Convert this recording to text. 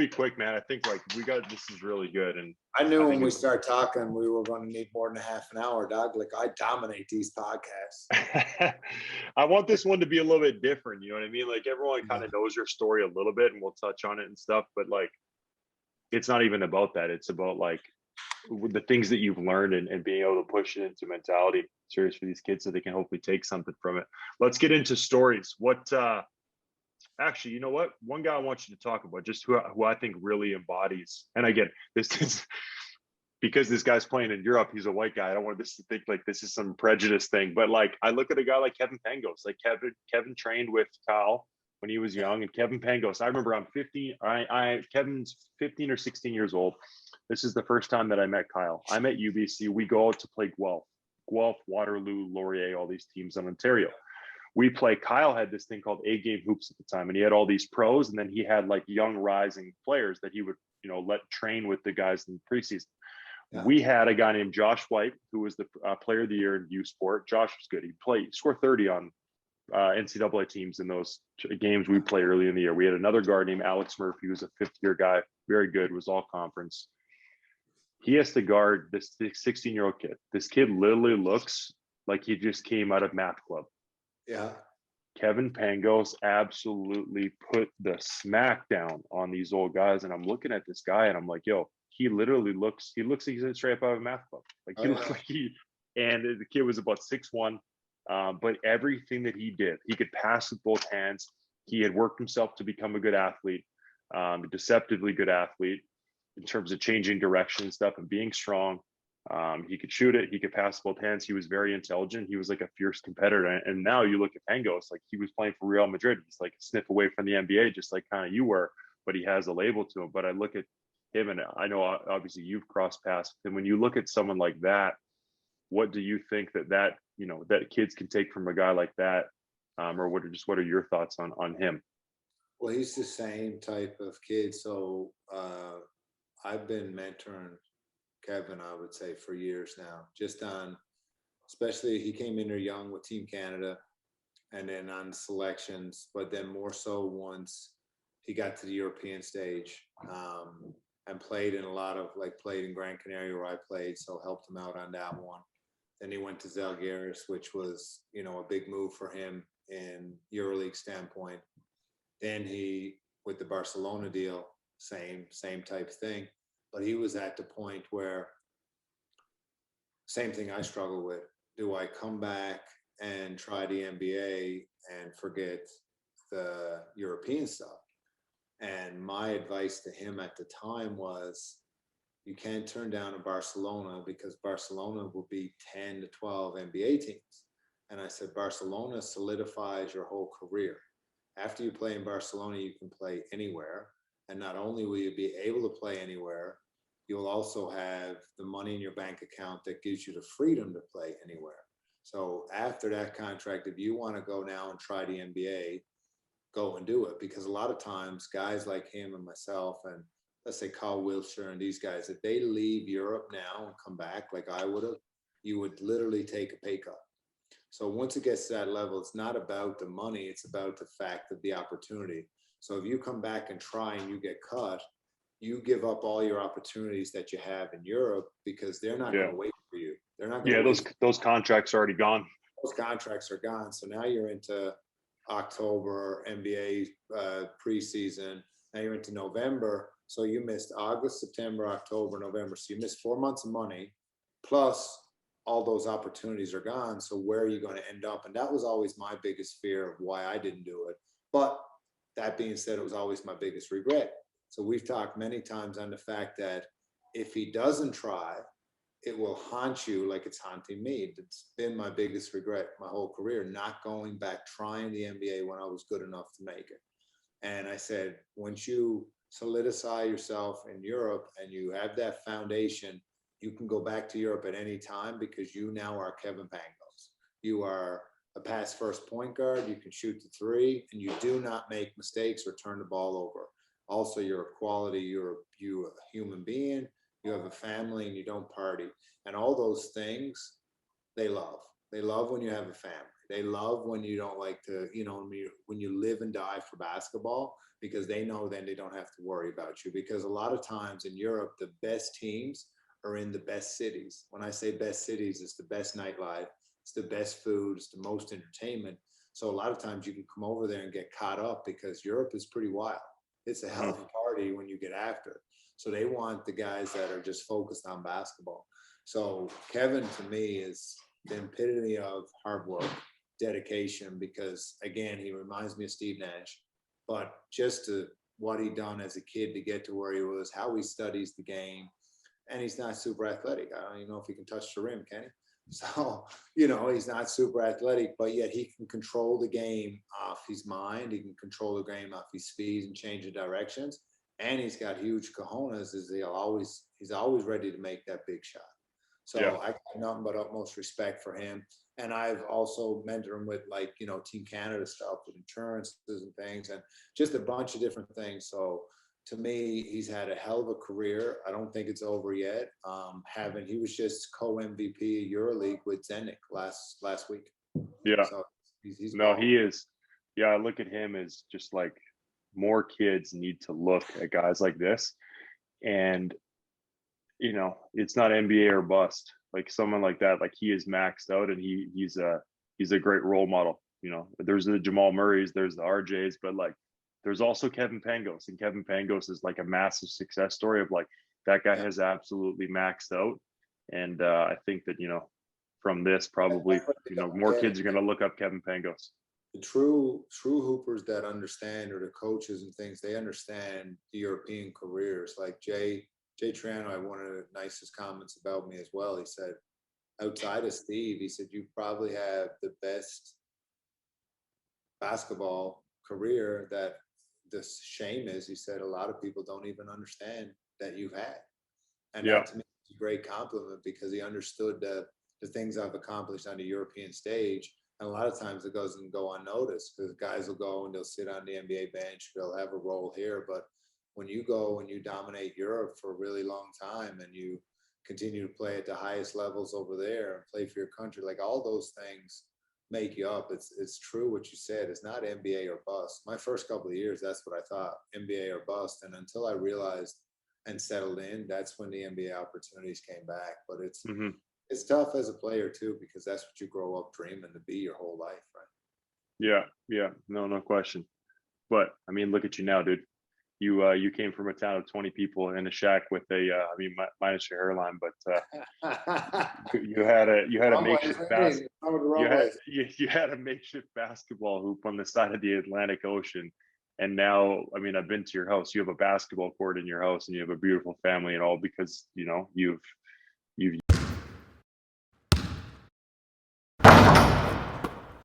be quick, man. I think like this is really good. And I knew I when think we start talking, we were going to need more than a half an hour, Doug. Like I dominate these podcasts. I want this one to be a little bit different. You know what I mean? Like everyone kind Yeah. of knows your story a little bit and we'll touch on it and stuff, but like, it's not even about that. It's about like the things that you've learned and being able to push it into mentality serious for these kids so they can hopefully take something from it. Let's get into stories. Actually, you know what? One guy I want you to talk about, just who I think really embodies, and again, this is because this guy's playing in Europe, he's a white guy. I don't want this to think like this is some prejudice thing, but like I look at a guy like Kevin Pangos. Like Kevin trained with Kyle when he was young, and Kevin Pangos. I remember I'm 15. Kevin's 15 or 16 years old. This is the first time that I met Kyle. I'm at UBC. We go out to play Guelph, Waterloo, Laurier, all these teams in Ontario. We play. Kyle had this thing called A-game hoops at the time, and he had all these pros, and then he had like young rising players that he would let train with the guys in the preseason. Yeah. We had a guy named Josh White, who was the player of the year in U Sport. Josh was good. He scored 30 on NCAA teams in those games we played early in the year. We had another guard named Alex Murphy, who was a fifth-year guy, very good, was all conference. He has to guard this 16-year-old kid. This kid literally looks like he just came out of math club. Yeah. Kevin Pangos absolutely put the smack down on these old guys. And I'm looking at this guy and I'm like, yo, he literally looks like he's straight up out of a math club. Like he looked like and the kid was about 6'1". But everything that he did, he could pass with both hands. He had worked himself to become a good athlete, a deceptively good athlete in terms of changing direction and stuff and being strong. He could shoot it. He could pass both hands. He was very intelligent. He was like a fierce competitor. And now you look at Pangos, like he was playing for Real Madrid. He's like a sniff away from the NBA, just like kind of you were, but he has a label to him. But I look at him and I know obviously you've crossed paths. And when you look at someone like that, what do you think that kids can take from a guy like that? Or what are your thoughts on him? Well, he's the same type of kid. So I've been mentoring Kevin, I would say, for years now, just on, especially he came in there young with Team Canada and then on selections, but then more so once he got to the European stage and played in played in Gran Canaria where I played, so helped him out on that one. Then he went to Zalgiris, which was, a big move for him in Euroleague standpoint. Then he, with the Barcelona deal, same type thing. But he was at the point where, same thing I struggle with. Do I come back and try the NBA and forget the European stuff? And my advice to him at the time was, you can't turn down a Barcelona because Barcelona will be 10 to 12 NBA teams. And I said, Barcelona solidifies your whole career. After you play in Barcelona, you can play anywhere. And not only will you be able to play anywhere, you'll also have the money in your bank account that gives you the freedom to play anywhere. So after that contract, if you want to go now and try the NBA, go and do it. Because a lot of times guys like him and myself and let's say Kyle Wilshire and these guys, if they leave Europe now and come back like I would have, you would literally take a pay cut. So once it gets to that level, it's not about the money, it's about the fact of the opportunity. So if you come back and try and you get cut, you give up all your opportunities that you have in Europe because they're not going to wait for you. They're not going to those contracts are already gone. Those contracts are gone. So now you're into October, NBA preseason. Now you're into November. So you missed August, September, October, November. So you missed 4 months of money, plus all those opportunities are gone. So where are you going to end up? And that was always my biggest fear of why I didn't do it. But that being said, it was always my biggest regret. So we've talked many times on the fact that if he doesn't try, it will haunt you like it's haunting me. It's been my biggest regret my whole career, not going back, trying the NBA when I was good enough to make it. And I said, once you solidify yourself in Europe and you have that foundation, you can go back to Europe at any time because you now are Kevin Pangos. You are a pass first point guard. You can shoot the three and you do not make mistakes or turn the ball over. Also, you're a quality, you're a human being, you have a family and you don't party. And all those things, they love. They love when you have a family. They love when you don't like to, you know, when you live and die for basketball, because they know then they don't have to worry about you. Because a lot of times in Europe, the best teams are in the best cities. When I say best cities, it's the best nightlife, it's the best food, it's the most entertainment. So a lot of times you can come over there and get caught up because Europe is pretty wild. It's a hell of a party when you get after it. So they want the guys that are just focused on basketball. So Kevin to me is the epitome of hard work, dedication, because again, he reminds me of Steve Nash, but just to what he done as a kid to get to where he was, how he studies the game, and he's not super athletic. I don't even know if he can touch the rim, can he? So, you know, he's not super athletic, but yet he can control the game off his mind. He can control the game off his speed and change the directions. And he's got huge cojones. He's always ready to make that big shot. Yeah. So I got nothing but utmost respect for him. And I've also mentored him with, like, you know, Team Canada stuff with insurances and things and just a bunch of different things. So to me, he's had a hell of a career. I don't think it's over yet. He was just co-MVP Euroleague with Zenit last week. Yeah. So he's No, balling. he is. Yeah, I look at him as just like more kids need to look at guys like this. And, you know, it's not NBA or bust. Like someone like that, like he is maxed out and he's a great role model. You know, there's the Jamal Murrays, there's the RJs, but like there's also Kevin Pangos. And Kevin Pangos is like a massive success story of like that guy Yeah. has absolutely maxed out. And I think that, you know, from this probably, you know, more kids are gonna look up Kevin Pangos. The true hoopers that understand, or the coaches and things, they understand the European careers. Like Jay Triano had one of the nicest comments about me as well. He said, outside of Steve, he said, you probably have the best basketball career. That the shame is, he said, a lot of people don't even understand that you've had. And Yeah. that to me is a great compliment, because he understood the things I've accomplished on the European stage. And a lot of times it doesn't go unnoticed, because guys will go and they'll sit on the NBA bench, they'll have a role here. But when you go and you dominate Europe for a really long time and you continue to play at the highest levels over there and play for your country, like all those things make you up. It's true what you said. It's not NBA or bust. My first couple of years, that's what I thought, NBA or bust. And until I realized and settled in, that's when the NBA opportunities came back. But Mm-hmm. it's tough as a player too, because that's what you grow up dreaming to be your whole life, right? Yeah. Yeah. No question. But I mean, look at you now, dude. You came from a town of 20 people in a shack with I mean, minus your hairline, but you had a Runways, makeshift hey, some of the runways. you had a makeshift basketball hoop on the side of the Atlantic Ocean, and now I mean I've been to your house. You have a basketball court in your house, and you have a beautiful family, and all because you know